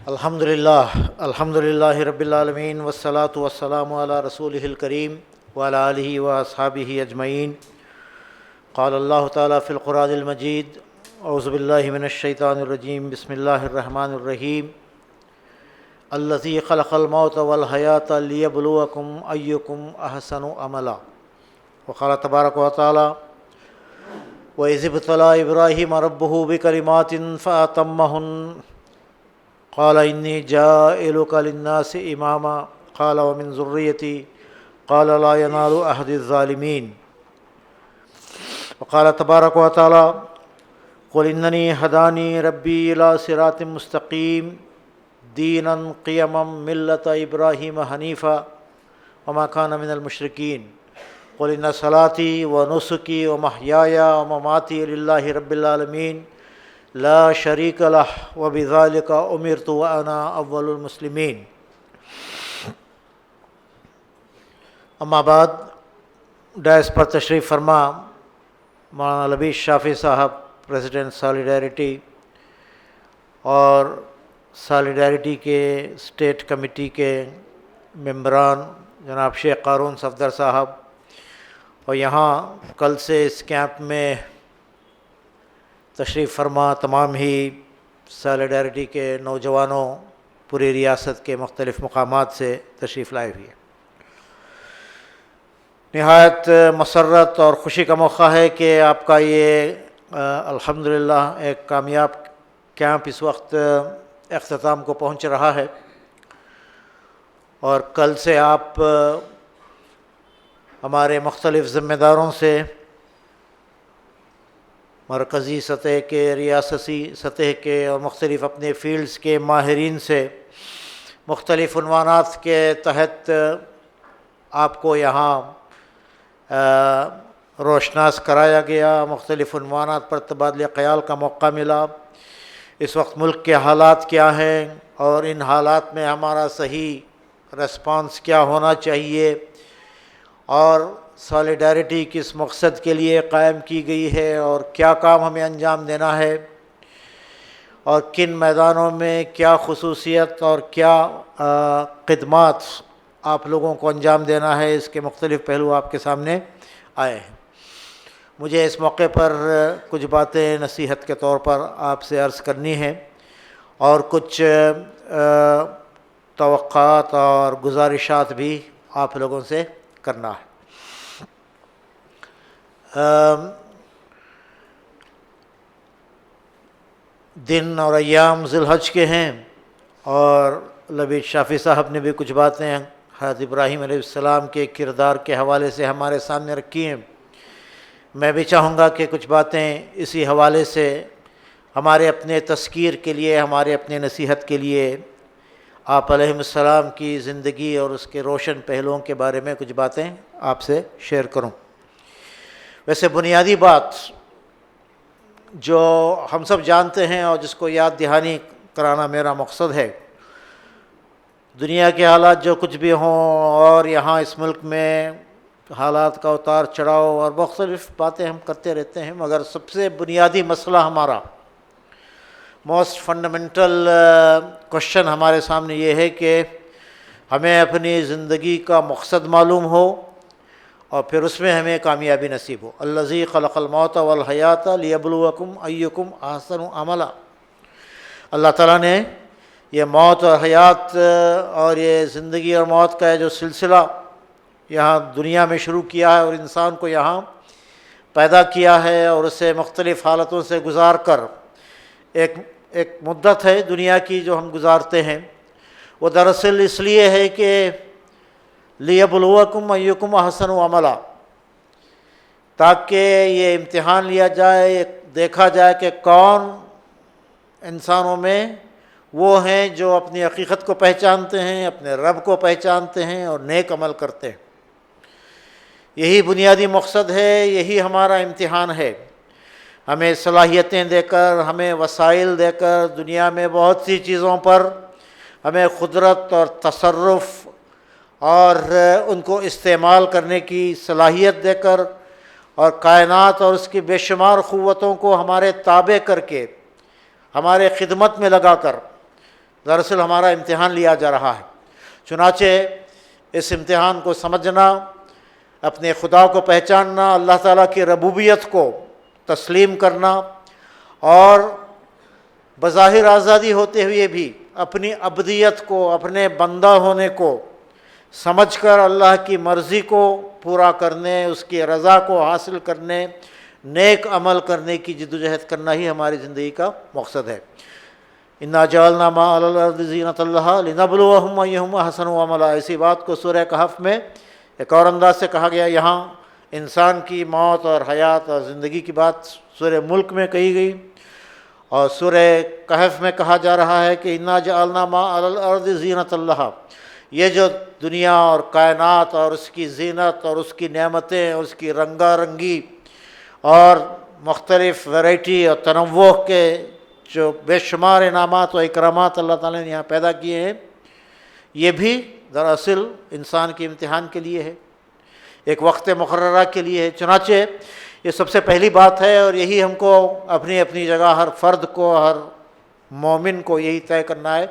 الحمد للہ رب العالمین والصلاة والسلام علی رسولہ الکریم وعلی آلہ واصحابہ اجمعین۔ قال اللہ تعالیٰ فی القرآن المجید اعوذ باللہ من الشیطان الرجیم بسم اللہ الرحمن الرحیم الذی خلق الموت والحیاۃ لیبلوکم ایکم احسن عملا۔ وقال تبارک و تعالیٰ وَإِذِ ابْتَلَىٰ إِبْرَاهِيمَ رَبُّهُ بِكَلِمَاتٍ فَأَتَمَّهُنَّ قال انی جاعلک للناس اماما قال ومن ذریتی قال لا ینال عہد الظالمین۔ وقال تبارک و تعالی قل اننی ہدانی ربی الی صراط مستقیم دینا قیما ملۃ ابراہیم حنیفا وما کان من المشرکین۔ قل ان صلاتی ونسکی ومحیای ومماتی للہ رب العالمین لا شریک لہ وبذالک امرت وانا اول المسلمین۔ اما بعد، ڈائس پر تشریف فرما مولانا لبیب شافی صاحب پریزیڈنٹ سالیڈیرٹی اور سالیڈیرٹی کے اسٹیٹ کمیٹی کے ممبران جناب شیخ قارون صفدر صاحب، اور یہاں کل سے اس کیمپ میں تشریف فرما تمام ہی سالیڈیرٹی کے نوجوانوں پوری ریاست کے مختلف مقامات سے تشریف لائے ہوئے، نہایت مسرت اور خوشی کا موقع ہے کہ آپ کا یہ الحمدللہ ایک کامیاب کیمپ اس وقت اختتام کو پہنچ رہا ہے، اور کل سے آپ ہمارے مختلف ذمہ داروں سے، مرکزی سطح کے، ریاستی سطح کے اور مختلف اپنے فیلڈز کے ماہرین سے مختلف عنوانات کے تحت آپ کو یہاں روشناس کرایا گیا، مختلف عنوانات پر تبادلہ خیال کا موقع ملا۔ اس وقت ملک کے حالات کیا ہیں اور ان حالات میں ہمارا صحیح ریسپانس کیا ہونا چاہیے، اور سالیڈیرٹی کس مقصد کے لیے قائم کی گئی ہے اور کیا کام ہمیں انجام دینا ہے، اور کن میدانوں میں کیا خصوصیت اور کیا خدمات آپ لوگوں کو انجام دینا ہے، اس کے مختلف پہلو آپ کے سامنے آئے ہیں۔ مجھے اس موقع پر کچھ باتیں نصیحت کے طور پر آپ سے عرض کرنی ہیں، اور کچھ توقعات اور گزارشات بھی آپ لوگوں سے کرنا ہے۔ دن اور ایام ذی الحج کے ہیں، اور لبیب شافی صاحب نے بھی کچھ باتیں حضرت ابراہیم علیہ السلام کے کردار کے حوالے سے ہمارے سامنے رکھی ہیں۔ میں بھی چاہوں گا کہ کچھ باتیں اسی حوالے سے ہمارے اپنے تذکیر کے لیے، ہمارے اپنے نصیحت کے لیے آپ علیہ السلام کی زندگی اور اس کے روشن پہلوؤں کے بارے میں کچھ باتیں آپ سے شیئر کروں۔ ویسے بنیادی بات جو ہم سب جانتے ہیں اور جس کو یاد دہانی کرانا میرا مقصد ہے، دنیا کے حالات جو کچھ بھی ہوں، اور یہاں اس ملک میں حالات کا اتار چڑھاؤ اور مختلف باتیں ہم کرتے رہتے ہیں، مگر سب سے بنیادی مسئلہ ہمارا موسٹ فنڈامنٹل کوشچن ہمارے سامنے یہ ہے کہ ہمیں اپنی زندگی کا مقصد معلوم ہو، اور پھر اس میں ہمیں کامیابی نصیب ہو۔ الذی خلق الموت والحیاۃ لیبلوکم ایکم احسن عملا۔ اللہ تعالیٰ نے یہ موت اور حیات اور یہ زندگی اور موت کا جو سلسلہ یہاں دنیا میں شروع کیا ہے، اور انسان کو یہاں پیدا کیا ہے، اور اسے مختلف حالتوں سے گزار کر ایک مدت ہے دنیا کی جو ہم گزارتے ہیں، وہ دراصل اس لیے ہے کہ لیبلوکم ایکم احسن عملا، تاکہ یہ امتحان لیا جائے، دیکھا جائے کہ کون انسانوں میں وہ ہیں جو اپنی حقیقت کو پہچانتے ہیں، اپنے رب کو پہچانتے ہیں اور نیک عمل کرتے ہیں۔ یہی بنیادی مقصد ہے، یہی ہمارا امتحان ہے۔ ہمیں صلاحیتیں دے کر، ہمیں وسائل دے کر، دنیا میں بہت سی چیزوں پر ہمیں قدرت اور تصرف اور ان کو استعمال کرنے کی صلاحیت دے کر، اور کائنات اور اس کی بے شمار قوتوں کو ہمارے تابع کر کے، ہمارے خدمت میں لگا کر دراصل ہمارا امتحان لیا جا رہا ہے۔ چنانچہ اس امتحان کو سمجھنا، اپنے خدا کو پہچاننا، اللہ تعالیٰ کی ربوبیت کو تسلیم کرنا، اور بظاہر آزادی ہوتے ہوئے بھی اپنی عبدیت کو، اپنے بندہ ہونے کو سمجھ کر اللہ کی مرضی کو پورا کرنے، اس کی رضا کو حاصل کرنے، نیک عمل کرنے کی جدوجہد کرنا ہی ہماری زندگی کا مقصد ہے۔ انا جعلنا ما علی الارض زینۃ لہا لنبلوہم ایہم احسن عملا، اسی بات کو سورہ کہف میں ایک اور انداز سے کہا گیا۔ یہاں انسان کی موت اور حیات اور زندگی کی بات سورہ ملک میں کہی گئی، اور سورہ کہف میں کہا جا رہا ہے کہ انا جعلنا ما علی الارض زینۃ لہا، یہ جو دنیا اور کائنات اور اس کی زینت اور اس کی نعمتیں اور اس کی رنگا رنگی اور مختلف ویرائٹی اور تنوع کے جو بے شمار انعامات و اکرامات اللہ تعالیٰ نے یہاں پیدا کیے ہیں، یہ بھی دراصل انسان کے امتحان کے لیے ہے، ایک وقت مقررہ کے لیے ہے۔ چنانچہ یہ سب سے پہلی بات ہے، اور یہی ہم کو اپنی اپنی جگہ ہر فرد کو، ہر مومن کو یہی طے کرنا ہے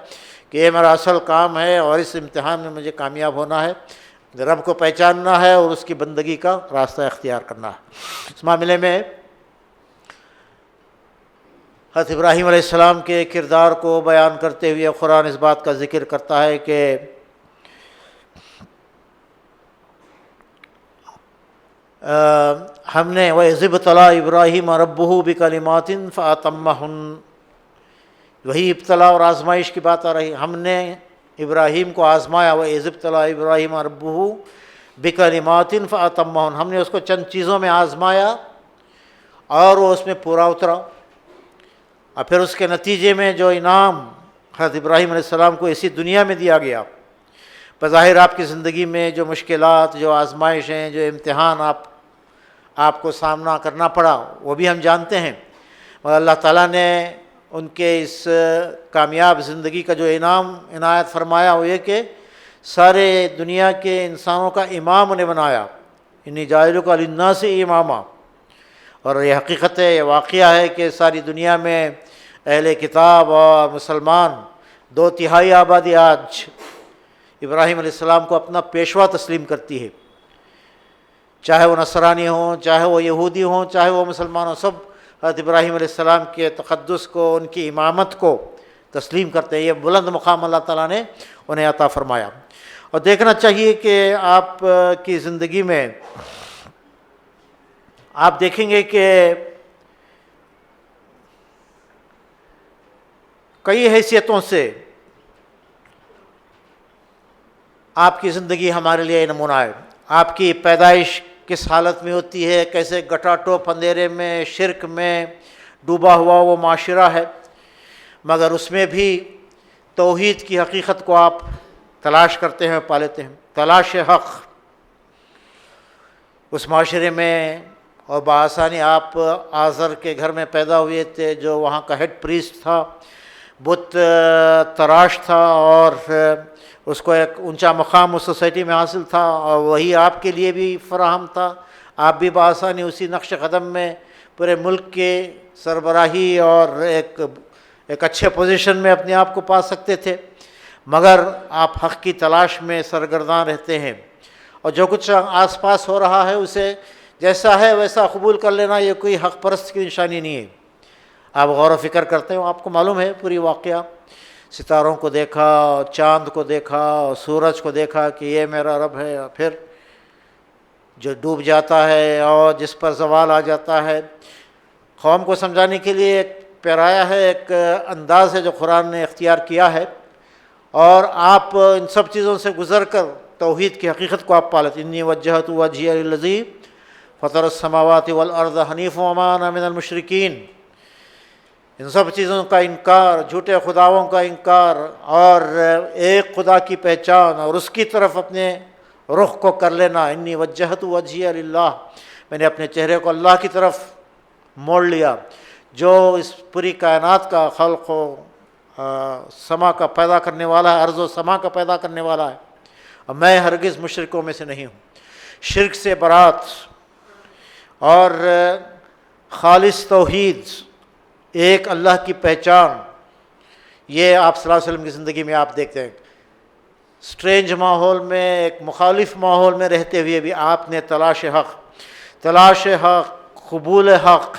کہ یہ میرا اصل کام ہے، اور اس امتحان میں مجھے کامیاب ہونا ہے، رب کو پہچاننا ہے اور اس کی بندگی کا راستہ اختیار کرنا ہے۔ اس معاملے میں حضرت ابراہیم علیہ السلام کے کردار کو بیان کرتے ہوئے قرآن اس بات کا ذکر کرتا ہے کہ ہم نے وَإِذِ ابْتَلَىٰ إِبْرَاهِيمَ رَبُّهُ بِكَلِمَاتٍ فَأَتَمَّهُنَّ، وہی ابتلا اور آزمائش کی بات آ رہی۔ ہم نے ابراہیم کو آزمایا، وَإِذِ ابْتَلَىٰ إِبْرَاهِيمَ رَبُّهُ بِكَلِمَاتٍ فَأَتَمَّهُنَّ، ہم نے اس کو چند چیزوں میں آزمایا اور وہ اس میں پورا اترا، اور پھر اس کے نتیجے میں جو انعام حضرت ابراہیم علیہ السلام کو اسی دنیا میں دیا گیا۔ بظاہر آپ کی زندگی میں جو مشکلات، جو آزمائشیں، جو امتحان آپ کو سامنا کرنا پڑا، وہ بھی ہم جانتے ہیں، مگر اللہ تعالیٰ نے ان کے اس کامیاب زندگی کا جو انعام عنایت فرمایا وہ یہ کہ سارے دنیا کے انسانوں کا امام انہیں بنایا، انی جاعلک للناس اماما۔ اور یہ حقیقت ہے، یہ واقعہ ہے کہ ساری دنیا میں اہل کتاب اور مسلمان 2/3 آبادی آج ابراہیم علیہ السلام کو اپنا پیشوا تسلیم کرتی ہے، چاہے وہ نصرانی ہوں، چاہے وہ یہودی ہوں، چاہے وہ مسلمان ہوں، سب حضرت ابراہیم علیہ السلام کے تقدس کو، ان کی امامت کو تسلیم کرتے ہیں۔ یہ بلند مقام اللہ تعالیٰ نے انہیں عطا فرمایا۔ اور دیکھنا چاہیے کہ آپ کی زندگی میں آپ دیکھیں گے کہ کئی حیثیتوں سے آپ کی زندگی ہمارے لیے نمونہ ہے۔ آپ کی پیدائش کس حالت میں ہوتی ہے، کیسے گٹا ٹوپ اندھیرے میں، شرک میں ڈوبا ہوا وہ معاشرہ ہے، مگر اس میں بھی توحید کی حقیقت کو آپ تلاش کرتے ہیں، پا لیتے ہیں، تلاش حق۔ اس معاشرے میں اور بآسانی آپ آزر کے گھر میں پیدا ہوئے تھے، جو وہاں کا ہیڈ پریسٹ تھا، بت تراش تھا، اور اس کو ایک اونچا مقام اس سوسائٹی میں حاصل تھا، اور وہی آپ کے لیے بھی فراہم تھا۔ آپ بھی بآسانی اسی نقش قدم میں پورے ملک کے سربراہی اور ایک اچھے پوزیشن میں اپنے آپ کو پا سکتے تھے، مگر آپ حق کی تلاش میں سرگرداں رہتے ہیں، اور جو کچھ آس پاس ہو رہا ہے اسے جیسا ہے ویسا قبول کر لینا یہ کوئی حق پرست کی نشانی نہیں ہے۔ آپ غور و فکر کرتے ہو، آپ کو معلوم ہے پوری واقعہ، ستاروں کو دیکھا، چاند کو دیکھا، سورج کو دیکھا کہ یہ میرا رب ہے، اور پھر جو ڈوب جاتا ہے اور جس پر زوال آ جاتا ہے۔ قوم کو سمجھانے کے لیے ایک پیرایا ہے، ایک انداز ہے جو قرآن نے اختیار کیا ہے، اور آپ ان سب چیزوں سے گزر کر توحید کی حقیقت کو آپ پالتے۔ انی وجہت وجہی للذی فطر السماوات والارض حنیفا وما انا من المشرکین۔ ان سب چیزوں کا انکار، جھوٹے خداؤں کا انکار، اور ایک خدا کی پہچان اور اس کی طرف اپنے رخ کو کر لینا۔ انی وجہت وجہی للہ، میں نے اپنے چہرے کو اللہ کی طرف موڑ لیا، جو اس پوری کائنات کا خلق و سما کا پیدا کرنے والا ہے، ارض و سما کا پیدا کرنے والا ہے، اور میں ہرگز مشرکوں میں سے نہیں ہوں۔ شرک سے برات اور خالص توحید، ایک اللہ کی پہچان، یہ آپ صلی اللہ علیہ وسلم کی زندگی میں آپ دیکھتے ہیں، سٹرینج ماحول میں، ایک مخالف ماحول میں رہتے ہوئے بھی آپ نے تلاش حق، قبول حق،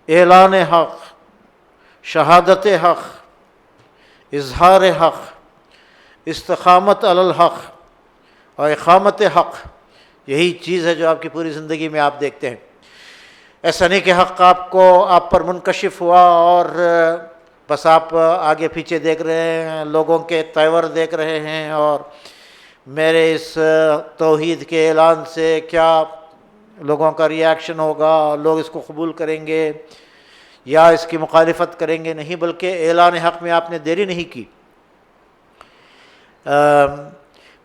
اعلان حق، شہادت حق، اظہار حق، استقامت علی الحق اور اقامت حق، یہی چیز ہے جو آپ کی پوری زندگی میں آپ دیکھتے ہیں۔ ایسا نہیں کہ حق آپ پر منکشف ہوا اور بس آپ آگے پیچھے دیکھ رہے ہیں، لوگوں کے تیور دیکھ رہے ہیں اور میرے اس توحید کے اعلان سے کیا لوگوں کا ری ایکشن ہوگا، لوگ اس کو قبول کریں گے یا اس کی مخالفت کریں گے، نہیں، بلکہ اعلان حق میں آپ نے دیری نہیں کی،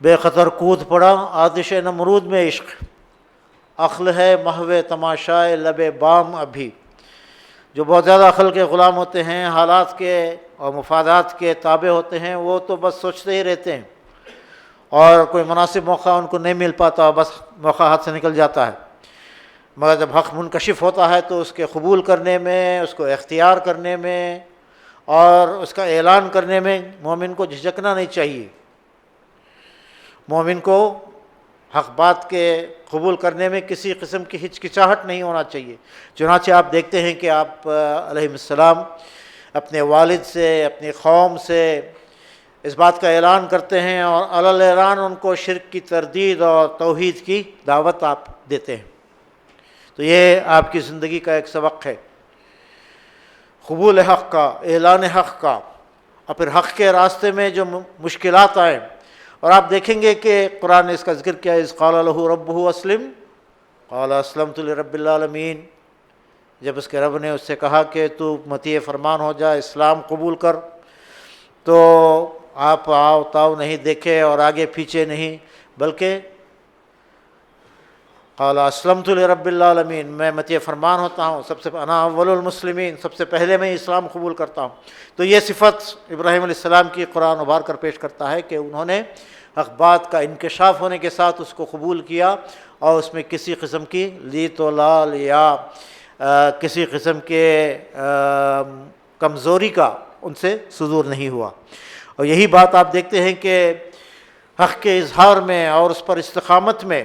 بے خطر کود پڑا آتش نمرود میں عشق، عقل ہے محو تماشائے لب بام ابھی۔ جو بہت زیادہ عقل کے غلام ہوتے ہیں، حالات کے اور مفادات کے تابع ہوتے ہیں، وہ تو بس سوچتے ہی رہتے ہیں اور کوئی مناسب موقع ان کو نہیں مل پاتا، بس موقع ہاتھ سے نکل جاتا ہے۔ مگر جب حق منکشف ہوتا ہے تو اس کے قبول کرنے میں، اس کو اختیار کرنے میں اور اس کا اعلان کرنے میں مومن کو جھجکنا نہیں چاہیے، مومن کو حق بات کے قبول کرنے میں کسی قسم کی ہچکچاہٹ نہیں ہونا چاہیے۔ چنانچہ آپ دیکھتے ہیں کہ آپ علیہ السلام اپنے والد سے، اپنی قوم سے اس بات کا اعلان کرتے ہیں اور علی اعلان ان کو شرک کی تردید اور توحید کی دعوت آپ دیتے ہیں۔ تو یہ آپ کی زندگی کا ایک سبق ہے، قبول حق کا، اعلان حق کا، اور پھر حق کے راستے میں جو مشکلات آئیں، اور آپ دیکھیں گے کہ قرآن نے اس کا ذکر کیا، اذ قال لہ ربہ اسلم قال اسلمت لرب العالمین، جب اس کے رب نے اس سے کہا کہ تو مطیع فرمان ہو جا، اسلام قبول کر، تو آپ آؤ تاؤ نہیں دیکھے اور آگے پیچھے نہیں، بلکہ قال اسلمت لرب العالمین، میں مطیع فرمان ہوتا ہوں، انا اول المسلمین، سب سے پہلے میں اسلام قبول کرتا ہوں۔ تو یہ صفت ابراہیم علیہ السلام کی قرآن ابھار کر پیش کرتا ہے کہ انہوں نے حق بات کا انکشاف ہونے کے ساتھ اس کو قبول کیا اور اس میں کسی قسم کی لیت و لال یا کسی قسم کے کمزوری کا ان سے صدور نہیں ہوا۔ اور یہی بات آپ دیکھتے ہیں کہ حق کے اظہار میں اور اس پر استقامت میں،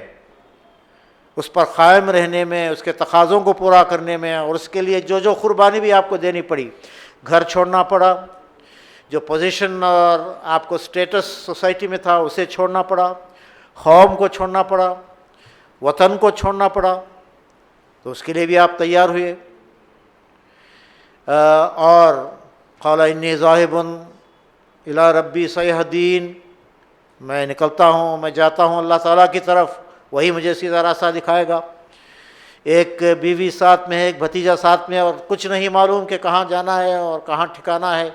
اس پر قائم رہنے میں، اس کے تقاضوں کو پورا کرنے میں، اور اس کے لیے جو قربانی بھی آپ کو دینی پڑی، گھر چھوڑنا پڑا، جو پوزیشن اور آپ کو سٹیٹس سوسائٹی میں تھا اسے چھوڑنا پڑا، قوم کو چھوڑنا پڑا، وطن کو چھوڑنا پڑا، تو اس کے لیے بھی آپ تیار ہوئے۔ اور قال انی ذاہب الی ربی سیہدین، میں نکلتا ہوں، میں جاتا ہوں اللہ تعالیٰ کی طرف، وہی مجھے سیدھا راستہ دکھائے گا۔ ایک بیوی ساتھ میں ہے، ایک بھتیجا ساتھ میں، اور کچھ نہیں معلوم کہ کہاں جانا ہے اور کہاں ٹھکانا ہے،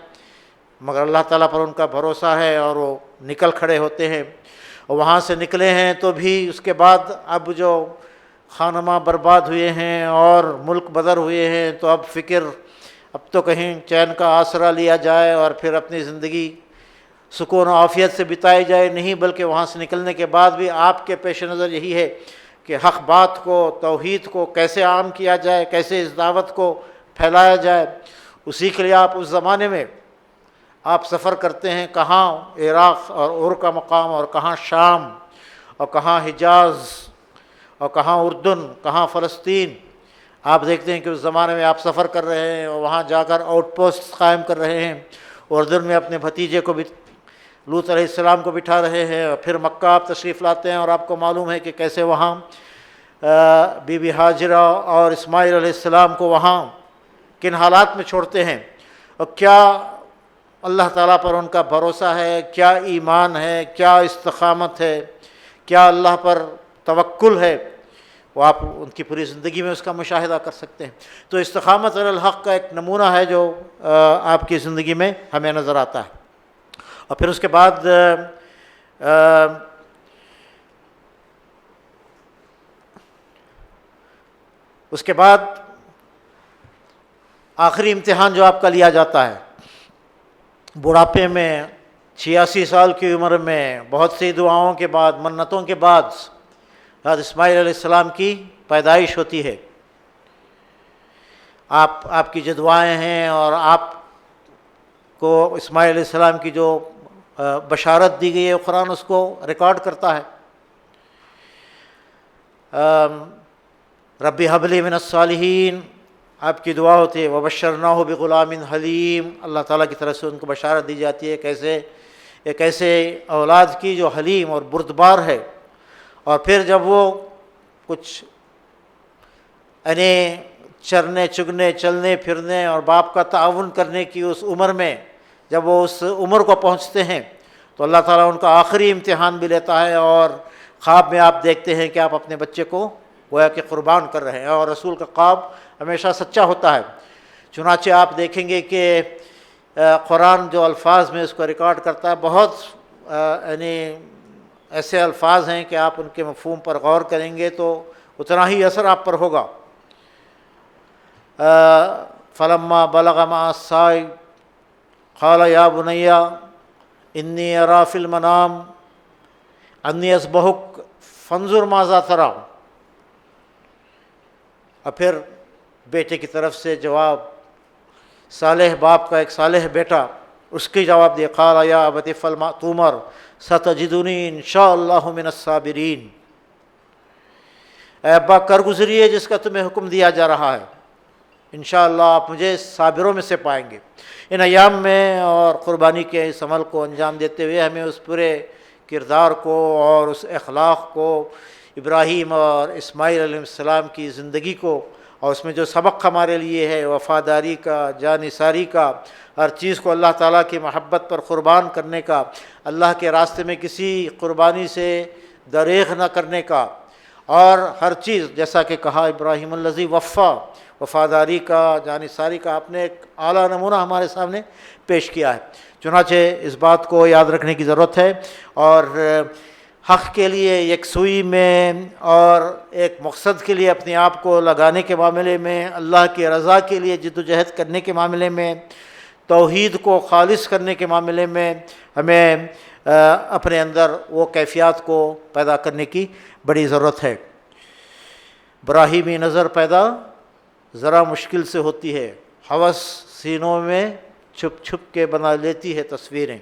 مگر اللہ تعالیٰ پر ان کا بھروسہ ہے اور وہ نکل کھڑے ہوتے ہیں۔ اور وہاں سے نکلے ہیں تو بھی اس کے بعد اب جو خانماں برباد ہوئے ہیں اور ملک بدر ہوئے ہیں، تو اب فکر، اب تو کہیں چین کا آسرا لیا جائے اور پھر اپنی زندگی سکون و عافیت سے بتائی جائے، نہیں، بلکہ وہاں سے نکلنے کے بعد بھی آپ کے پیش نظر یہی ہے کہ حق بات کو، توحید کو کیسے عام کیا جائے، کیسے اس دعوت کو پھیلایا جائے۔ اسی کے لیے آپ اس زمانے میں آپ سفر کرتے ہیں، کہاں عراق اور اور کا مقام، اور کہاں شام، اور کہاں حجاز، اور کہاں اردن، کہاں فلسطین۔ آپ دیکھتے ہیں کہ اس زمانے میں آپ سفر کر رہے ہیں اور وہاں جا کر آؤٹ پوسٹ قائم کر رہے ہیں، اردن میں اپنے بھتیجے کو بھی، لوط علیہ السلام کو بٹھا رہے ہیں، اور پھر مکہ آپ تشریف لاتے ہیں، اور آپ کو معلوم ہے کہ کیسے وہاں بی بی ہاجرہ اور اسماعیل علیہ السلام کو وہاں کن حالات میں چھوڑتے ہیں، اور کیا اللہ تعالیٰ پر ان کا بھروسہ ہے، کیا ایمان ہے، کیا استقامت ہے، کیا اللہ پر توکل ہے، وہ آپ ان کی پوری زندگی میں اس کا مشاہدہ کر سکتے ہیں۔ تو استقامت علی الحق کا ایک نمونہ ہے جو آپ کی زندگی میں ہمیں نظر آتا ہے۔ اور پھر اس کے بعد آخری امتحان جو آپ کا لیا جاتا ہے، بڑھاپے میں، 86 سال کی عمر میں، بہت سی دعاؤں کے بعد، منتوں کے بعد حضرت اسماعیل علیہ السلام کی پیدائش ہوتی ہے۔ آپ کی جو دعائیں ہیں اور آپ کو اسماعیل علیہ السلام کی جو بشارت دی گئی ہے قرآن اس کو ریکارڈ کرتا ہے۔ ربی حب لی من الصالحین، آپ کی دعا ہوتی ہے وبشرناہ بغلام حلیم، اللہ تعالیٰ کی طرف سے ان کو بشارت دی جاتی ہے کیسے ایک ایسے اولاد کی جو حلیم اور بردبار ہے۔ اور پھر جب وہ کچھ یعنی چرنے چگنے چلنے پھرنے اور باپ کا تعاون کرنے کی اس عمر میں جب وہ اس عمر کو پہنچتے ہیں تو اللہ تعالیٰ ان کا آخری امتحان بھی لیتا ہے، اور خواب میں آپ دیکھتے ہیں کہ آپ اپنے بچے کو گویا کہ قربان کر رہے ہیں، اور رسول کا خواب ہمیشہ سچا ہوتا ہے۔ چنانچہ آپ دیکھیں گے کہ قرآن جو الفاظ میں اس کو ریکارڈ کرتا ہے بہت یعنی ایسے الفاظ ہیں کہ آپ ان کے مفہوم پر غور کریں گے تو اتنا ہی اثر آپ پر ہوگا۔ فلما بلغ معه السعي قال يا بني إني أرى في المنام أني أذبحك فانظر ماذا ترى۔ اور پھر بیٹے کی طرف سے جواب، صالح باپ کا ایک صالح بیٹا اس کی جواب دیا، قال یا ابت افعل ما تؤمر ستجدنی ان شاء اللہ من الصابرین، اے ابا کر گزریے جس کا تمہیں حکم دیا جا رہا ہے، انشاءاللہ آپ مجھے صابروں میں سے پائیں گے۔ ان ایام میں اور قربانی کے اس عمل کو انجام دیتے ہوئے ہمیں اس پورے کردار کو اور اس اخلاق کو، ابراہیم اور اسماعیل علیہ السلام کی زندگی کو، اور اس میں جو سبق ہمارے لیے ہے وفاداری کا، جانثاری کا، ہر چیز کو اللہ تعالیٰ کی محبت پر قربان کرنے کا، اللہ کے راستے میں کسی قربانی سے دریغ نہ کرنے کا، اور ہر چیز جیسا کہ کہا ابراہیم الذی وفا، وفاداری کا، جانثاری کا آپ نے ایک اعلیٰ نمونہ ہمارے سامنے پیش کیا ہے۔ چنانچہ اس بات کو یاد رکھنے کی ضرورت ہے، اور حق کے لیے یکسوئی میں اور ایک مقصد کے لیے اپنے آپ کو لگانے کے معاملے میں، اللہ کی رضا کے لیے جد و جہد کرنے کے معاملے میں، توحید کو خالص کرنے کے معاملے میں ہمیں اپنے اندر وہ کیفیات کو پیدا کرنے کی بڑی ضرورت ہے۔ براہیمی نظر پیدا ذرا مشکل سے ہوتی ہے، ہوس سینوں میں چھپ چھپ کے بنا لیتی ہے تصویریں۔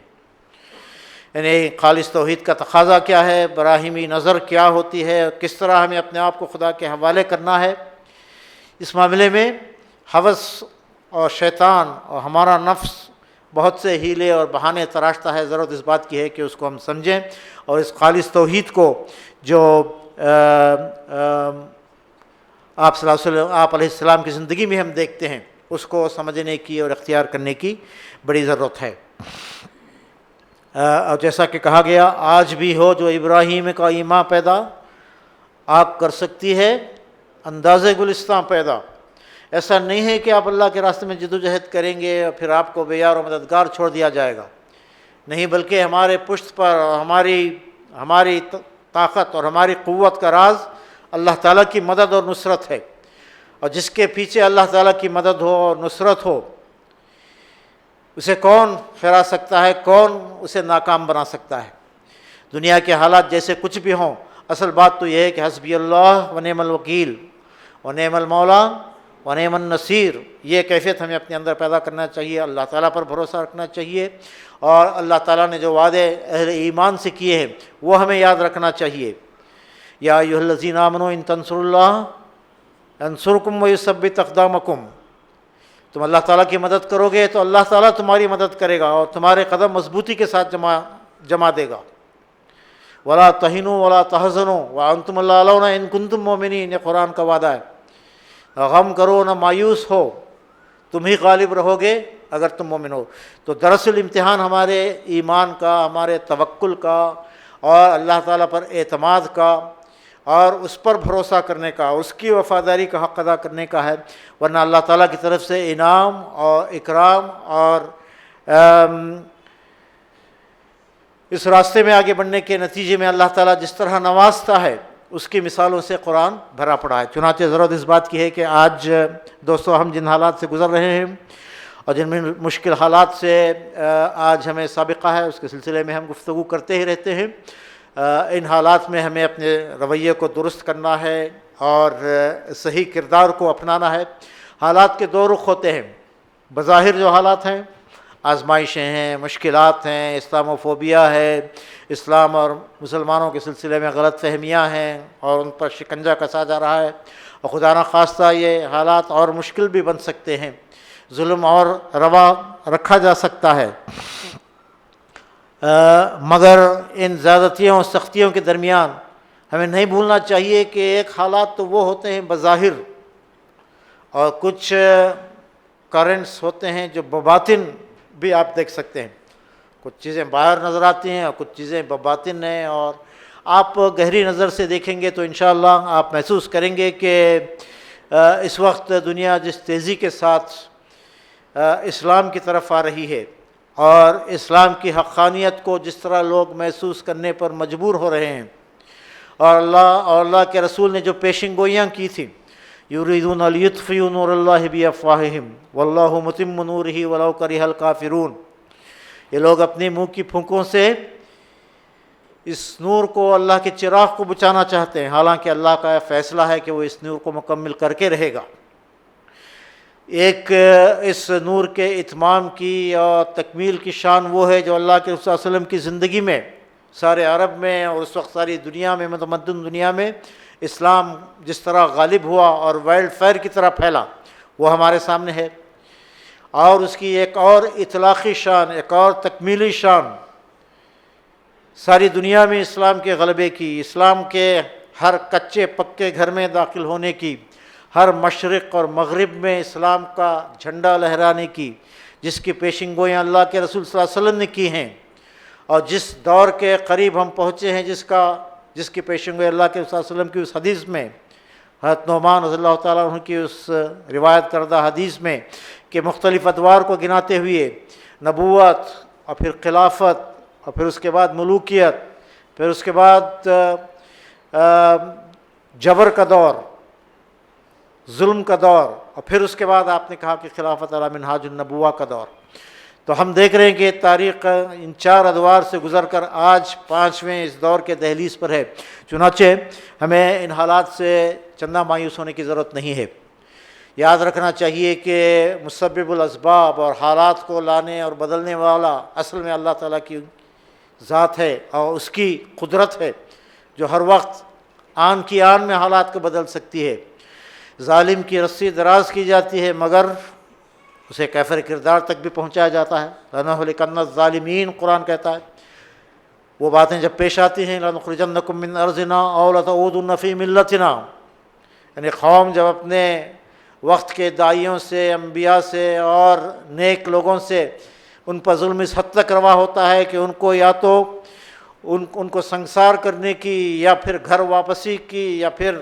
یعنی خالص توحید کا تقاضا کیا ہے، براہیمی نظر کیا ہوتی ہے، کس طرح ہمیں اپنے آپ کو خدا کے حوالے کرنا ہے، اس معاملے میں ہوس اور شیطان اور ہمارا نفس بہت سے ہیلے اور بہانے تراشتا ہے۔ ضرورت اس بات کی ہے کہ اس کو ہم سمجھیں، اور اس خالص توحید کو جو آپ صلی اللہ علیہ وسلم، آپ علیہ السلام کی زندگی میں ہم دیکھتے ہیں، اس کو سمجھنے کی اور اختیار کرنے کی بڑی ضرورت ہے۔ اور جیسا کہ کہا گیا، آج بھی ہو جو ابراہیم کا ایمان پیدا، آگ کر سکتی ہے انداز گلستان پیدا۔ ایسا نہیں ہے کہ آپ اللہ کے راستے میں جد و جہد کریں گے اور پھر آپ کو بے یار و مددگار چھوڑ دیا جائے گا، نہیں، بلکہ ہمارے پشت پر ہماری طاقت اور ہماری قوت کا راز اللہ تعالیٰ کی مدد اور نصرت ہے، اور جس کے پیچھے اللہ تعالیٰ کی مدد ہو اور نصرت ہو، اسے کون ہرا سکتا ہے، کون اسے ناکام بنا سکتا ہے؟ دنیا کے حالات جیسے کچھ بھی ہوں، اصل بات تو یہ ہے کہ حسبی اللہ و نعم الوکیل و نعم المولا و نعم النصیر، یہ کیفیت ہمیں اپنے اندر پیدا کرنا چاہیے۔ اللہ تعالیٰ پر بھروسہ رکھنا چاہیے، اور اللہ تعالیٰ نے جو وعدے اہل ایمان سے کیے ہیں وہ ہمیں یاد رکھنا چاہیے۔ یا ایھا الذین آمنوا ان تنصروا اللہ ینصرکم ویثبت اقدامکم، تم اللہ تعالیٰ کی مدد کرو گے تو اللہ تعالیٰ تمہاری مدد کرے گا اور تمہارے قدم مضبوطی کے ساتھ جما دے گا۔ ولا تہنوا ولا تحزنوا وانتم الاعلون ان کنتم مؤمنین، یہ قرآن کا وعدہ ہے۔ غم کرو نہ مایوس ہو، تم ہی غالب رہو گے اگر تم مومن ہو۔ تو دراصل امتحان ہمارے ایمان کا، ہمارے توکل کا، اور اللہ تعالیٰ پر اعتماد کا، اور اس پر بھروسہ کرنے کا، اس کی وفاداری کا حق ادا کرنے کا ہے، ورنہ اللہ تعالیٰ کی طرف سے انعام اور اکرام اور اس راستے میں آگے بڑھنے کے نتیجے میں اللہ تعالیٰ جس طرح نوازتا ہے اس کی مثالوں سے قرآن بھرا پڑا ہے۔ چنانچہ ضرورت اس بات کی ہے کہ آج دوستو ہم جن حالات سے گزر رہے ہیں اور جن میں مشکل حالات سے آج ہمیں سابقہ ہے، اس کے سلسلے میں ہم گفتگو کرتے ہی رہتے ہیں۔ ان حالات میں ہمیں اپنے رویے کو درست کرنا ہے اور صحیح کردار کو اپنانا ہے۔ حالات کے دو رخ ہوتے ہیں، بظاہر جو حالات ہیں آزمائشیں ہیں، مشکلات ہیں، اسلاموفوبیا ہے، اسلام اور مسلمانوں کے سلسلے میں غلط فہمیاں ہیں اور ان پر شکنجہ کسا جا رہا ہے، اور خدا نخواستہ یہ حالات اور مشکل بھی بن سکتے ہیں، ظلم اور روا رکھا جا سکتا ہے، مگر ان زیادتیوں اور سختیوں کے درمیان ہمیں نہیں بھولنا چاہیے کہ ایک حالات تو وہ ہوتے ہیں بظاہر، اور کچھ کرنٹس ہوتے ہیں جو بباطن بھی آپ دیکھ سکتے ہیں، کچھ چیزیں باہر نظر آتی ہیں اور کچھ چیزیں بباطن ہیں، اور آپ گہری نظر سے دیکھیں گے تو انشاءاللہ آپ محسوس کریں گے کہ اس وقت دنیا جس تیزی کے ساتھ اسلام کی طرف آ رہی ہے اور اسلام کی حقانیت کو جس طرح لوگ محسوس کرنے پر مجبور ہو رہے ہیں، اور اللہ کے رسول نے جو پیشن گوئیاں کی تھیں، یریدون لیطفئوا نور اللہ بافواہہم واللہ متم نورہ ولو کرہ الکافرون، یہ لوگ اپنے منہ کی پھونکوں سے اس نور کو، اللہ کے چراغ کو بچانا چاہتے ہیں، حالانکہ اللہ کا فیصلہ ہے کہ وہ اس نور کو مکمل کر کے رہے گا۔ ایک اس نور کے اتمام کی اور تکمیل کی شان وہ ہے جو اللہ کے رسول صلی اللہ علیہ وسلم کی زندگی میں سارے عرب میں اور اس وقت ساری دنیا میں، متمدن دنیا میں اسلام جس طرح غالب ہوا اور وائلڈ فائر کی طرح پھیلا، وہ ہمارے سامنے ہے، اور اس کی ایک اور اطلاقی شان، ایک اور تکمیلی شان ساری دنیا میں اسلام کے غلبے کی، اسلام کے ہر کچے پکے گھر میں داخل ہونے کی، ہر مشرق اور مغرب میں اسلام کا جھنڈا لہرانے کی، جس کی پیشن گوئیاں اللہ کے رسول صلی اللہ علیہ وسلم نے کی ہیں، اور جس دور کے قریب ہم پہنچے ہیں، جس کی پیشن گوئی اللہ کے رسول صلی اللہ علیہ وسلم کی اس حدیث میں، حضرت نعمان رضی اللہ تعالیٰ عنہ کی اس روایت کردہ حدیث میں، کہ مختلف ادوار کو گناتے ہوئے نبوت اور پھر خلافت اور پھر اس کے بعد ملوکیت، پھر اس کے بعد جبر کا دور، ظلم کا دور، اور پھر اس کے بعد آپ نے کہا کہ خلافت علی منہاج النبوہ کا دور۔ تو ہم دیکھ رہے ہیں کہ تاریخ ان 4 ادوار سے گزر کر آج 5ویں اس دور کے دہلیز پر ہے، چنانچہ ہمیں ان حالات سے چندہ مایوس ہونے کی ضرورت نہیں ہے۔ یاد رکھنا چاہیے کہ مسبب الاسباب اور حالات کو لانے اور بدلنے والا اصل میں اللہ تعالیٰ کی ذات ہے، اور اس کی قدرت ہے جو ہر وقت آن کی آن میں حالات کو بدل سکتی ہے۔ ظالم کی رسی دراز کی جاتی ہے مگر اسے کیفر کردار تک بھی پہنچایا جاتا ہے، لَنُهْلِكَنَّ الظَّالِمِينَ قرآن کہتا ہے۔ وہ باتیں جب پیش آتی ہیں لَنُخْرِجَنَّكُم مِّنْ أَرْضِنَا أَوْ لَتَعُودُنَّ فِي مِلَّتِنَا، یعنی قوم جب اپنے وقت کے داعیوں سے، انبیاء سے اور نیک لوگوں سے ان پر ظلم اس حد تک روا ہوتا ہے کہ ان کو یا تو ان کو سنسار کرنے کی، یا پھر گھر واپسی کی، یا پھر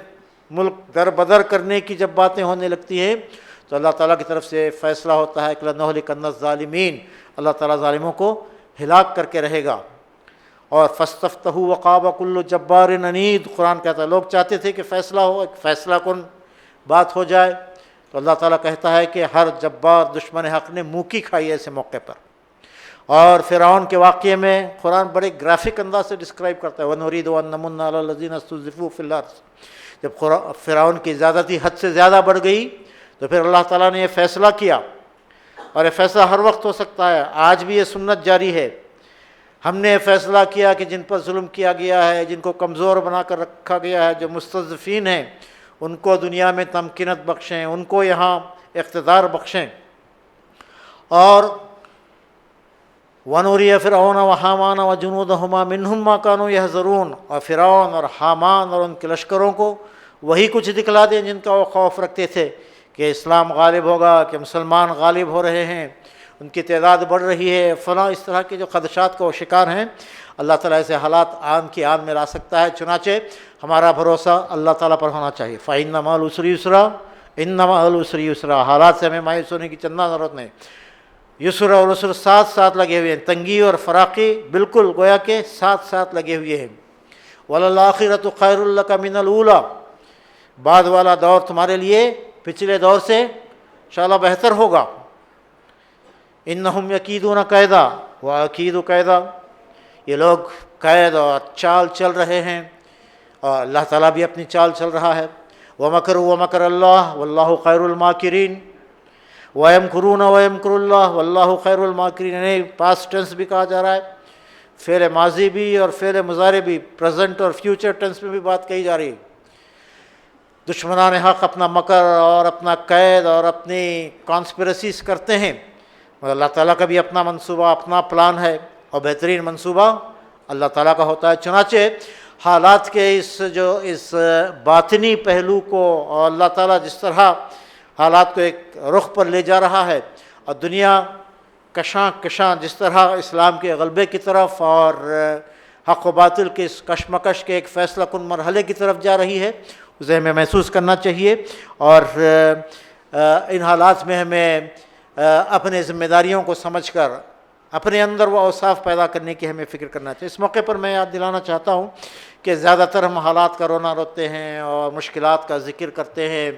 ملک در بدر کرنے کی جب باتیں ہونے لگتی ہیں تو اللہ تعالیٰ کی طرف سے فیصلہ ہوتا ہے کہ لَنُهْلِكَنَّ الظَّالِمِينَ، اللہ تعالیٰ ظالموں کو ہلاک کر کے رہے گا۔ اور فَاسْتَفْتَحُوا وَخَابَ كُلُّ جَبَّارٍ عَنِيدٍ قرآن کہتا ہے، لوگ چاہتے تھے کہ فیصلہ ہو، ایک فیصلہ کن بات ہو جائے، تو اللہ تعالیٰ کہتا ہے کہ ہر جبار دشمن حق نے منہ کی کھائی ایسے موقع پر۔ اور فرعون کے واقعے میں قرآن بڑے گرافک انداز سے ڈسکرائب کرتا ہے، وَنُرِيدُ أَن نَّمُنَّ عَلَى الَّذِينَ اسْتُضْعِفُوا فِي الْأَرْضِ، جب فرعون کی زیادتی حد سے زیادہ بڑھ گئی تو پھر اللہ تعالیٰ نے یہ فیصلہ کیا، اور یہ فیصلہ ہر وقت ہو سکتا ہے، آج بھی یہ سنت جاری ہے۔ ہم نے فیصلہ کیا کہ جن پر ظلم کیا گیا ہے، جن کو کمزور بنا کر رکھا گیا ہے، جو مستضعفین ہیں، ان کو دنیا میں تمکینت بخشیں، ان کو یہاں اقتدار بخشیں۔ اور وَنُرِيَ فِرْعَوْنَ وَحَامَانَ وَجُنُودَهُمَا مِنْهُمْ مَا كَانُوا يَحْذَرُونَ، اور فرعون اور حامان اور ان کے لشکروں کو وہی کچھ دکھلا دیں جن کا وہ خوف رکھتے تھے کہ اسلام غالب ہوگا، کہ مسلمان غالب ہو رہے ہیں، ان کی تعداد بڑھ رہی ہے، فلاں اس طرح کے جو خدشات کا وہ شکار ہیں۔ اللہ تعالیٰ ایسے حالات آن کی آن میں لا سکتا ہے، چنانچہ ہمارا بھروسہ اللہ تعالیٰ پر ہونا چاہیے۔ فَإِنَّ مَعَ الْعُسْرِ يُسْرًا إِنَّ مَعَ الْعُسْرِ يُسْرًا، حالات سے ہمیں مایوس ہونے کی چندہ ضرورت نہیں، یسر اور عسر ساتھ ساتھ لگے ہوئے ہیں، تنگی اور فراقی بالکل گویا کہ ساتھ ساتھ لگے ہوئے ہیں۔ وَلَلْآخِرَةُ خَيْرٌ لَكَ مِنَ الْأُولَىٰ، بعد والا دور تمہارے لیے پچھلے دور سے انشاءاللہ بہتر ہوگا۔ اِنَّهُمْ يَكِيدُونَ كَيْدًا وَأَكِيدُ كَيْدًا، یہ لوگ قید اور چال چل رہے ہیں، اور اللہ تعالیٰ بھی اپنی چال چل رہا ہے۔ وَمَكَرُوا وَمَكَرَ اللَّهُ وَاللَّهُ خَيْرُ الْمَاكِرِينَ، وَيَمْكُرُونَ وَيَمْكُرُ اللَّهُ وَاللَّهُ خَيْرُ الْمَاكِرِينَ، یعنی پاسٹ ٹینس بھی کہا جا رہا ہے، فعل ماضی بھی اور فعل مضارع بھی، پریزنٹ اور فیوچر ٹینس میں بھی بات کہی جا رہی ہے۔ دشمنان حق اپنا مکر اور اپنا قید اور اپنی کانسپریسیز کرتے ہیں، مگر اللہ تعالیٰ کا بھی اپنا منصوبہ، اپنا پلان ہے، اور بہترین منصوبہ اللہ تعالیٰ کا ہوتا ہے۔ چنانچہ حالات کے اس باطنی پہلو کو، اور اللہ تعالیٰ جس طرح حالات کو ایک رخ پر لے جا رہا ہے، اور دنیا کشاں کشاں جس طرح اسلام کے غلبے کی طرف اور حق و باطل کے اس کشمکش کے ایک فیصلہ کن مرحلے کی طرف جا رہی ہے، اسے ہمیں محسوس کرنا چاہیے، اور ان حالات میں ہمیں اپنے ذمہ داریوں کو سمجھ کر اپنے اندر وہ اوصاف پیدا کرنے کی ہمیں فکر کرنا چاہیے۔ اس موقع پر میں یاد دلانا چاہتا ہوں کہ زیادہ تر ہم حالات کا رونا روتے ہیں اور مشکلات کا ذکر کرتے ہیں،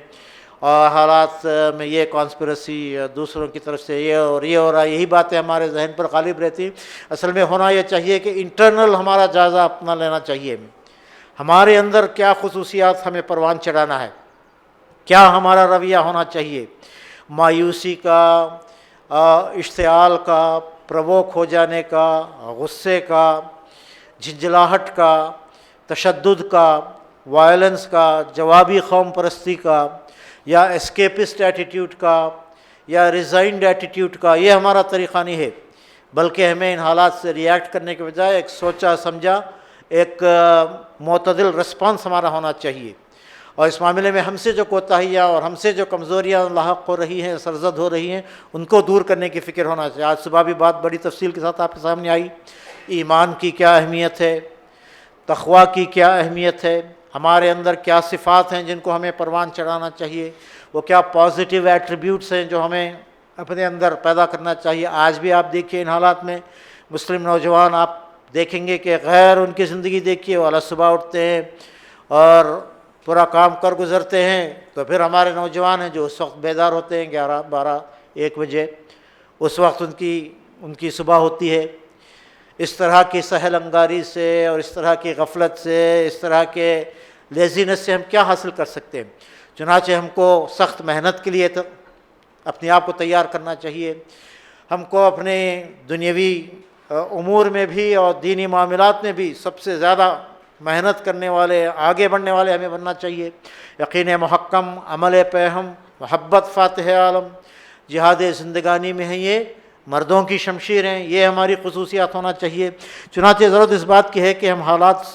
اور حالات میں یہ کانسپریسی دوسروں کی طرف سے یہ اور یہ ہو رہا ہے، یہی باتیں ہمارے ذہن پر غالب رہتی ہیں۔ اصل میں ہونا یہ چاہیے کہ انٹرنل ہمارا جائزہ اپنا لینا چاہیے، ہمارے اندر کیا خصوصیات ہمیں پروان چڑھانا ہے، کیا ہمارا رویہ ہونا چاہیے، مایوسی کا، اشتعال کا، پرووک ہو جانے کا، غصے کا، جھنجھلاہٹ کا، تشدد کا، وائلنس کا، جوابی قوم پرستی کا، یا اسکیپسٹ ایٹیٹیوڈ کا، یا ریزائنڈ ایٹیٹیوڈ کا، یہ ہمارا طریقہ نہیں ہے، بلکہ ہمیں ان حالات سے ریئیکٹ کرنے کے بجائے ایک سوچا سمجھا، ایک معتدل رسپانس ہمارا ہونا چاہیے، اور اس معاملے میں ہم سے جو کوتاہیاں اور ہم سے جو کمزوریاں لاحق ہو رہی ہیں، سرزد ہو رہی ہیں، ان کو دور کرنے کی فکر ہونا چاہیے۔ آج صبح بھی بات بڑی تفصیل کے ساتھ آپ کے سامنے آئی، ایمان کی کیا اہمیت ہے، تقویٰ کی کیا اہمیت ہے، ہمارے اندر کیا صفات ہیں جن کو ہمیں پروان چڑھانا چاہیے، وہ کیا پازیٹیو ایٹریبیوٹس ہیں جو ہمیں اپنے اندر پیدا کرنا چاہیے۔ آج بھی آپ دیکھیے ان حالات میں مسلم نوجوان، آپ دیکھیں گے کہ غیر ان کی زندگی دیکھیے، والا صبح اٹھتے ہیں اور پورا کام کر گزرتے ہیں، تو پھر ہمارے نوجوان ہیں جو اس وقت بیدار ہوتے ہیں 11، 12، 1 بجے، اس وقت ان کی صبح ہوتی ہے۔ اس طرح کی سہل انگاری سے اور اس طرح کی غفلت سے، اس طرح کے لیزینس سے ہم کیا حاصل کر سکتے ہیں؟ چنانچہ ہم کو سخت محنت کے لیے اپنے آپ کو تیار کرنا چاہیے، ہم کو اپنے دنیاوی امور میں بھی اور دینی معاملات میں بھی سب سے زیادہ محنت کرنے والے، آگے بڑھنے والے ہمیں بننا چاہیے۔ یقین محکم، عمل پیہم، محبت فاتح عالم، جہاد زندگانی میں ہیں، یہ مردوں کی شمشیر ہیں، یہ ہماری خصوصیات ہونا چاہیے۔ چنانچہ ضرورت اس بات کی ہے کہ ہم حالات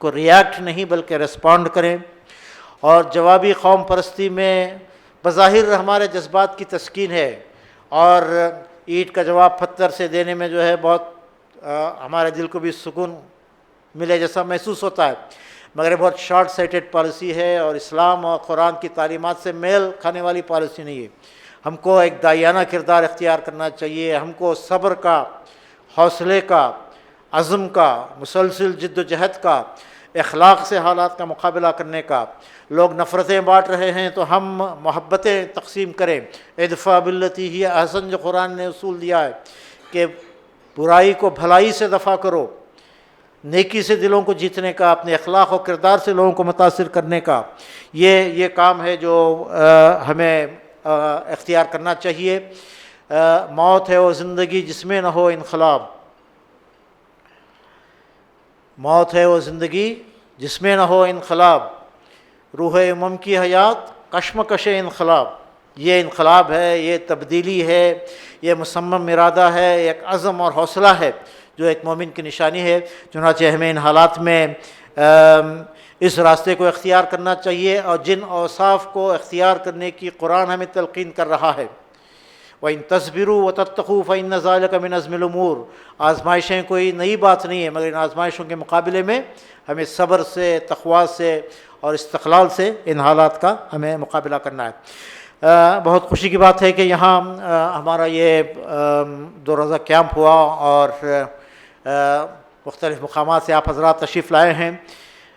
کو ریئیکٹ نہیں بلکہ ریسپونڈ کریں، اور جوابی قوم پرستی میں بظاہر ہمارے جذبات کی تسکین ہے، اور اینٹ کا جواب پتھر سے دینے میں جو ہے بہت ہمارے دل کو بھی سکون ملے جیسا محسوس ہوتا ہے، مگر یہ بہت شارٹ سائٹڈ پالیسی ہے، اور اسلام اور قرآن کی تعلیمات سے میل کھانے والی پالیسی نہیں ہے۔ ہم کو ایک داعیانہ کردار اختیار کرنا چاہیے، ہم کو صبر کا، حوصلے کا، عزم کا، مسلسل جد و جہد کا، اخلاق سے حالات کا مقابلہ کرنے کا۔ لوگ نفرتیں بانٹ رہے ہیں تو ہم محبتیں تقسیم کریں۔ ادفع باللتی ہی احسن، جو قرآن نے اصول دیا ہے کہ برائی کو بھلائی سے دفع کرو، نیکی سے دلوں کو جیتنے کا، اپنے اخلاق و کردار سے لوگوں کو متاثر کرنے کا، یہ کام ہے جو ہمیں اختیار کرنا چاہیے۔ موت ہے وہ زندگی جس میں نہ ہو انقلاب، موت ہے وہ زندگی جس میں نہ ہو انقلاب، روح امم کی حیات کشمکش انقلاب۔ یہ انقلاب ہے، یہ تبدیلی ہے، یہ مصمم ارادہ ہے، ایک عزم اور حوصلہ ہے جو ایک مومن کی نشانی ہے۔ چنانچہ ہمیں ان حالات میں اس راستے کو اختیار کرنا چاہیے، اور جن اوصاف کو اختیار کرنے کی قرآن ہمیں تلقین کر رہا ہے، وَإِن تَصْبِرُوا وَتَتَّقُوا فَإِنَّ ذَلِكَ مِنْ عَزْمِ الْأُمُورِ، آزمائشیں کوئی نئی بات نہیں ہے، مگر ان آزمائشوں کے مقابلے میں ہمیں صبر سے، تقویٰ سے اور استقلال سے ان حالات کا ہمیں مقابلہ کرنا ہے۔ بہت خوشی کی بات ہے کہ یہاں ہمارا یہ 2 روزہ کیمپ ہوا، اور مختلف مقامات سے آپ حضرات تشریف لائے ہیں،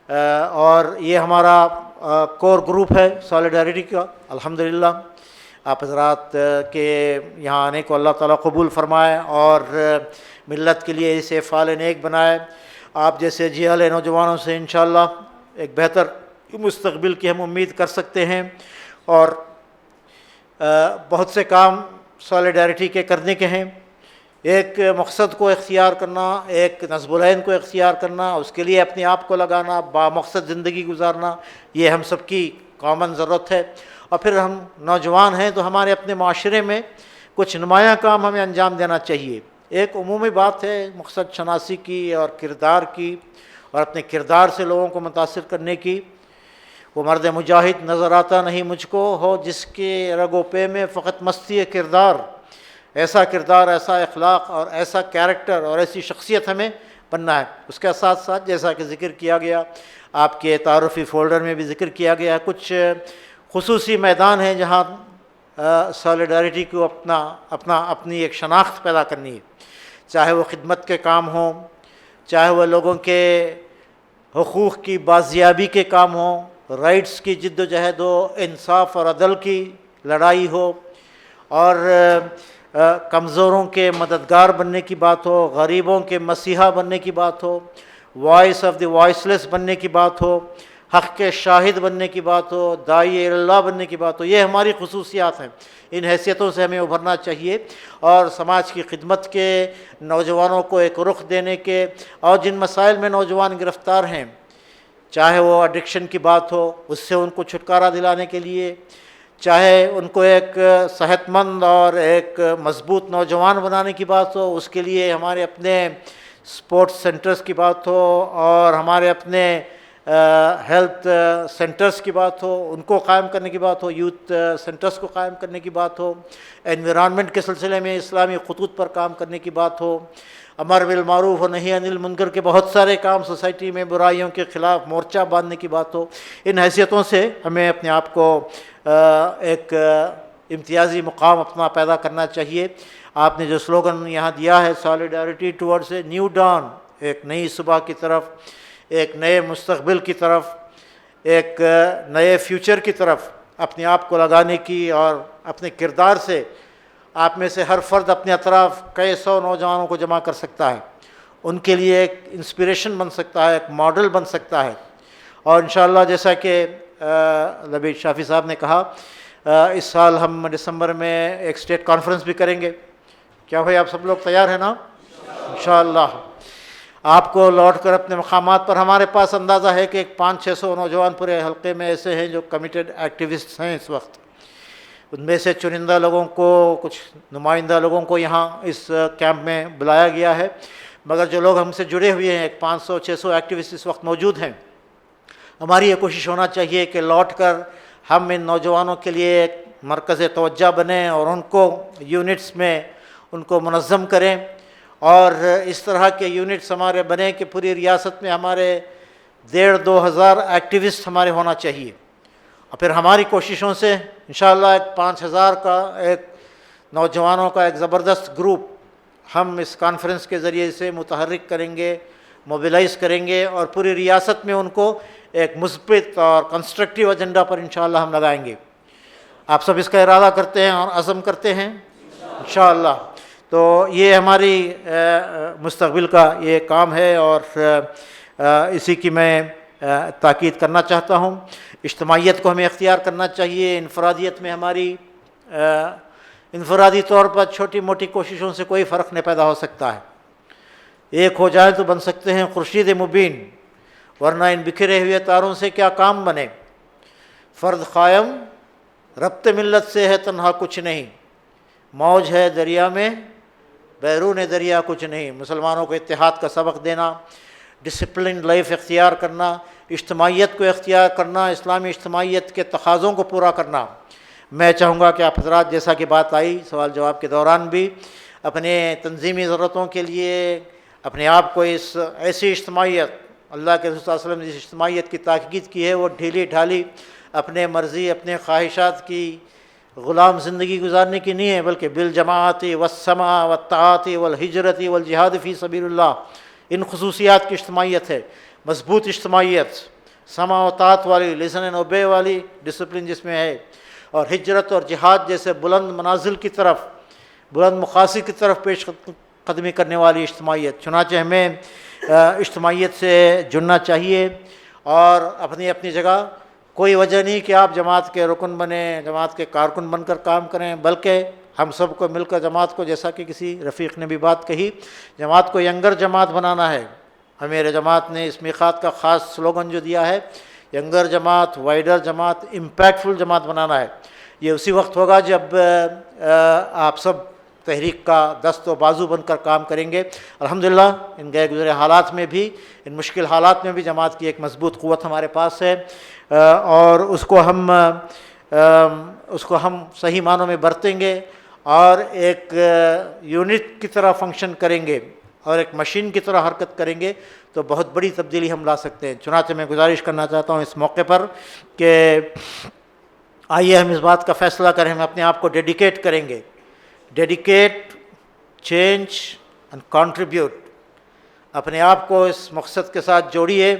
اور یہ ہمارا کور گروپ ہے سالیڈیرٹی کا۔ الحمدللہ آپ حضرات کے یہاں آنے کو اللہ تعالیٰ قبول فرمائے، اور ملت کے لیے اسے فعال نیک بنائے۔ آپ جیسے جی والے نوجوانوں سے انشاءاللہ ایک بہتر مستقبل کی ہم امید کر سکتے ہیں، اور بہت سے کام سالیڈیرٹی کے کرنے کے ہیں. ایک مقصد کو اختیار کرنا، ایک نصب العین کو اختیار کرنا، اس کے لیے اپنے آپ کو لگانا، با مقصد زندگی گزارنا، یہ ہم سب کی کامن ضرورت ہے. اور پھر ہم نوجوان ہیں تو ہمارے اپنے معاشرے میں کچھ نمایاں کام ہمیں انجام دینا چاہیے. ایک عمومی بات ہے مقصد شناسی کی اور کردار کی، اور اپنے کردار سے لوگوں کو متاثر کرنے کی. وہ مرد مجاہد نظر آتا نہیں مجھ کو، ہو جس کے رگ و پے میں فقط مستی کردار. ایسا کردار، ایسا اخلاق اور ایسا کیریکٹر اور ایسی شخصیت ہمیں بننا ہے. اس کے ساتھ ساتھ جیسا کہ ذکر کیا گیا، آپ کے تعارفی فولڈر میں بھی ذکر کیا گیا، کچھ خصوصی میدان ہیں جہاں سالیڈیرٹی کو اپنی ایک شناخت پیدا کرنی ہے. چاہے وہ خدمت کے کام ہوں، چاہے وہ لوگوں کے حقوق کی بازیابی کے کام ہوں، رائٹس کی جد و جہد ہو، انصاف اور عدل کی لڑائی ہو، اور کمزوروں کے مددگار بننے کی بات ہو، غریبوں کے مسیحا بننے کی بات ہو، وائس آف دی وائس لیس بننے کی بات ہو، حق کے شاہد بننے کی بات ہو، داعی اللہ بننے کی بات ہو. یہ ہماری خصوصیات ہیں. ان حیثیتوں سے ہمیں ابھرنا چاہیے اور سماج کی خدمت کے، نوجوانوں کو ایک رخ دینے کے، اور جن مسائل میں نوجوان گرفتار ہیں، چاہے وہ ایڈکشن کی بات ہو، اس سے ان کو چھٹکارا دلانے کے لیے، چاہے ان کو ایک صحت مند اور ایک مضبوط نوجوان بنانے کی بات ہو، اس کے لیے ہمارے اپنے سپورٹس سینٹرز کی بات ہو، اور ہمارے اپنے ہیلتھ سینٹرز کی بات ہو، ان کو قائم کرنے کی بات ہو، یوتھ سینٹرز کو قائم کرنے کی بات ہو، انوائرنمنٹ کے سلسلے میں اسلامی خطوط پر کام کرنے کی بات ہو، امر بالمعروف اور نہی عن المنکر کے بہت سارے کام، سوسائٹی میں برائیوں کے خلاف مورچہ باندھنے کی بات ہو. ان حیثیتوں سے ہمیں اپنے آپ کو ایک امتیازی مقام اپنا پیدا کرنا چاہیے. آپ نے جو سلوگن یہاں دیا ہے، solidarity towards a new dawn, ایک نئی صبح کی طرف، ایک نئے مستقبل کی طرف، ایک نئے فیوچر کی طرف اپنے آپ کو لگانے کی، اور اپنے کردار سے آپ میں سے ہر فرد اپنے اطراف کئی سو نوجوانوں کو جمع کر سکتا ہے، ان کے لیے ایک انسپریشن بن سکتا ہے، ایک ماڈل بن سکتا ہے. اور انشاءاللہ جیسا کہ لبید شافی صاحب نے کہا، اس سال ہم دسمبر میں ایک اسٹیٹ کانفرنس بھی کریں گے. کیا بھائی آپ سب لوگ تیار ہیں نا؟ انشاءاللہ آپ کو لوٹ کر اپنے مقامات پر، ہمارے پاس اندازہ ہے کہ 500-600 نوجوان پورے حلقے میں ایسے ہیں جو کمیٹڈ ایکٹیوسٹس ہیں اس وقت. ان میں سے چنندہ لوگوں کو، کچھ نمائندہ لوگوں کو یہاں اس کیمپ میں بلایا گیا ہے، مگر جو لوگ ہم سے جڑے ہوئے ہیں، 500-600 ایکٹیوسٹ اس وقت موجود ہیں. ہماری یہ کوشش ہونا چاہیے کہ لوٹ کر ہم ان نوجوانوں کے لیے ایک مرکز توجہ بنیں، اور ان کو یونٹس میں ان کو منظم کریں، اور اس طرح کے یونٹس ہمارے بنیں کہ پوری ریاست میں ہمارے 1,500-2 ہزار ایکٹیوسٹ ہمارے ہونا چاہیے. اور پھر ہماری کوششوں سے انشاءاللہ ایک 5,000 کا ایک نوجوانوں کا ایک زبردست گروپ ہم اس کانفرنس کے ذریعے سے متحرک کریں گے، موبیلائز کریں گے، اور پوری ریاست میں ان کو ایک مثبت اور کنسٹرکٹیو ایجنڈا پر انشاءاللہ ہم لگائیں گے. آپ سب اس کا ارادہ کرتے ہیں اور عزم کرتے ہیں انشاءاللہ. تو یہ ہماری مستقبل کا یہ کام ہے، اور اسی کی میں تاکید کرنا چاہتا ہوں. اجتماعیت کو ہمیں اختیار کرنا چاہیے. انفرادیت میں ہماری انفرادی طور پر چھوٹی موٹی کوششوں سے کوئی فرق نہیں پیدا ہو سکتا ہے. ایک ہو جائیں تو بن سکتے ہیں خورشید مبین، ورنہ ان بکھرے ہوئے تاروں سے کیا کام بنے. فرد قائم ربط ملت سے ہے تنہا کچھ نہیں، موج ہے دریا میں بیرون دریا کچھ نہیں. مسلمانوں کو اتحاد کا سبق دینا، ڈسپلن لائف اختیار کرنا، اجتماعیت کو اختیار کرنا، اسلامی اجتماعیت کے تقاضوں کو پورا کرنا. میں چاہوں گا کہ آپ حضرات، جیسا کہ بات آئی سوال جواب کے دوران بھی، اپنے تنظیمی ضرورتوں کے لیے اپنے آپ کو اس ایسی اجتماعیت، اللہ کے رسول صلی اللہ علیہ وسلم نے جس اجتماعیت کی تاکید کی ہے، وہ ڈھیلی ڈھالی اپنے مرضی، اپنے خواہشات کی غلام زندگی گزارنے کی نہیں ہے، بلکہ بالجماعت والسماع والطاعت والہجرت والجہاد فی سبیل اللہ. ان خصوصیات کی اجتماعیت ہے، مضبوط اجتماعیت، سماع و طاعت والی، لسن اینڈ اوبے والی ڈسپلن جس میں ہے، اور ہجرت اور جہاد جیسے بلند منازل کی طرف، بلند مقاصد کی طرف پیش قدمی کرنے والی اجتماعیت. چنانچہ ہمیں اجتماعیت سے جڑنا چاہیے، اور اپنی اپنی جگہ کوئی وجہ نہیں کہ آپ جماعت کے رکن بنیں، جماعت کے کارکن بن کر کام کریں، بلکہ ہم سب کو مل کر جماعت کو، جیسا کہ کسی رفیق نے بھی بات کہی، جماعت کو ینگر جماعت بنانا ہے۔ امیر جماعت نے اس میقات کا خاص سلوگن جو دیا ہے، ینگر جماعت، وائڈر جماعت، امپیکٹفل جماعت بنانا ہے۔ یہ اسی وقت ہوگا جب آپ سب تحریک کا دست و بازو بن کر کام کریں گے۔ الحمدللہ ان گئے گزرے حالات میں بھی، ان مشکل حالات میں بھی جماعت کی ایک مضبوط قوت ہمارے پاس ہے، اور اس کو ہم صحیح معنوں میں برتیں گے اور ایک یونٹ کی طرح فنکشن کریں گے اور ایک مشین کی طرح حرکت کریں گے تو بہت بڑی تبدیلی ہم لا سکتے ہیں۔ چنانچہ میں گزارش کرنا چاہتا ہوں اس موقع پر کہ آئیے ہم اس بات کا فیصلہ کریں، ہم اپنے آپ کو ڈیڈیکیٹ کریں گے، ڈیڈیکیٹ، چینج اینڈ کنٹریبیوٹ۔ اپنے آپ کو اس مقصد کے ساتھ جوڑیے،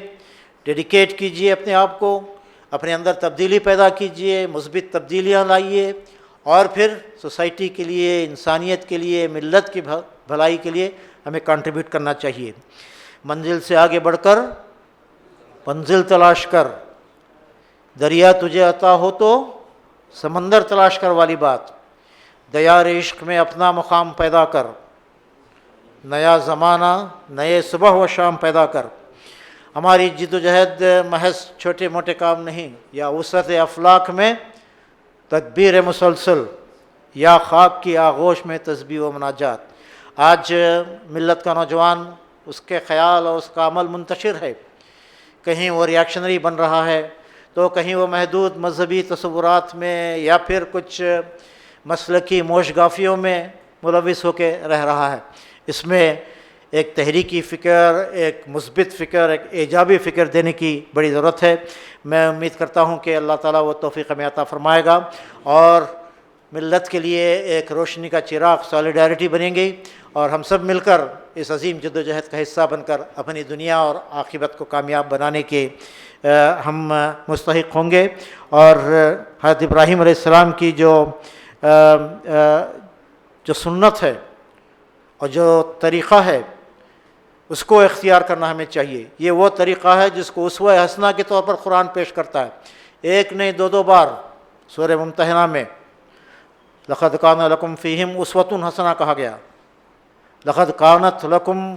ڈیڈیکیٹ کیجیے اپنے آپ کو، اپنے اندر تبدیلی پیدا کیجیے، مثبت تبدیلیاں لائیے، اور پھر سوسائٹی کے لیے، انسانیت کے لیے، ملت کی بھلائی کے لیے ہمیں کنٹریبیوٹ کرنا چاہیے۔ منزل سے آگے بڑھ کر منزل تلاش کر، دریا تجھے عطا ہو تو سمندر تلاش کر والی بات۔ دیار عشق میں اپنا مقام پیدا کر، نیا زمانہ، نئے صبح و شام پیدا کر۔ ہماری جد و جہد محض چھوٹے موٹے کام نہیں، یا وسعت افلاک میں تدبیر مسلسل، یا خاک کی آغوش میں تسبیح و مناجات۔ آج ملت کا نوجوان، اس کے خیال اور اس کا عمل منتشر ہے، کہیں وہ ریاکشنری بن رہا ہے تو کہیں وہ محدود مذہبی تصورات میں یا پھر کچھ مسلکی موشگافیوں میں ملوث ہو کے رہ رہا ہے۔ اس میں ایک تحریکی فکر، ایک مثبت فکر، ایک ایجابی فکر دینے کی بڑی ضرورت ہے۔ میں امید کرتا ہوں کہ اللہ تعالیٰ وہ توفیق ہمیں عطا فرمائے گا اور ملت کے لیے ایک روشنی کا چراغ، سالیڈیرٹی بنیں گی، اور ہم سب مل کر اس عظیم جد و جہد کا حصہ بن کر اپنی دنیا اور عاقبت کو کامیاب بنانے کے ہم مستحق ہوں گے۔ اور حضرت ابراہیم علیہ السلام کی جو سنت ہے اور جو طریقہ ہے، اس کو اختیار کرنا ہمیں چاہیے۔ یہ وہ طریقہ ہے جس کو اسوہ حسنہ کے طور پر قرآن پیش کرتا ہے، ایک نہیں دو بار سورہ ممتحنہ میں لقد کان لکم فیہم اسوۃ حسنہ کہا گیا، لقد کانت لکم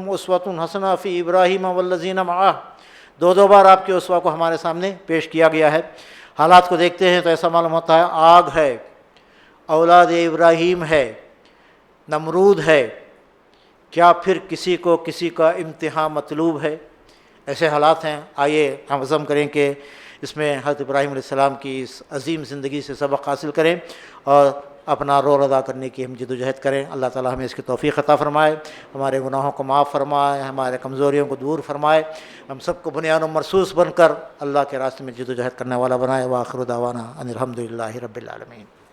اسوۃ حسنہ فی ابراہیم والذین معہ، دو بار آپ کے اسوہ کو ہمارے سامنے پیش کیا گیا ہے۔ حالات کو دیکھتے ہیں تو ایسا معلوم ہوتا ہے آگ ہے، اولاد ابراہیم ہے، نمرود ہے، کیا پھر کسی کو کسی کا امتحان مطلوب ہے؟ ایسے حالات ہیں۔ آئیے ہم عزم کریں کہ اس میں حضرت ابراہیم علیہ السلام کی اس عظیم زندگی سے سبق حاصل کریں اور اپنا رول ادا کرنے کی ہم جد و جہد کریں۔ اللہ تعالیٰ ہمیں اس کی توفیق عطا فرمائے، ہمارے گناہوں کو معاف فرمائے، ہمارے کمزوریوں کو دور فرمائے، ہم سب کو بنیان و مرصوص بن کر اللہ کے راستے میں جد و جہد کرنے والا بنائے۔ وآخر دعوانا ان الحمد للہ رب العالمین۔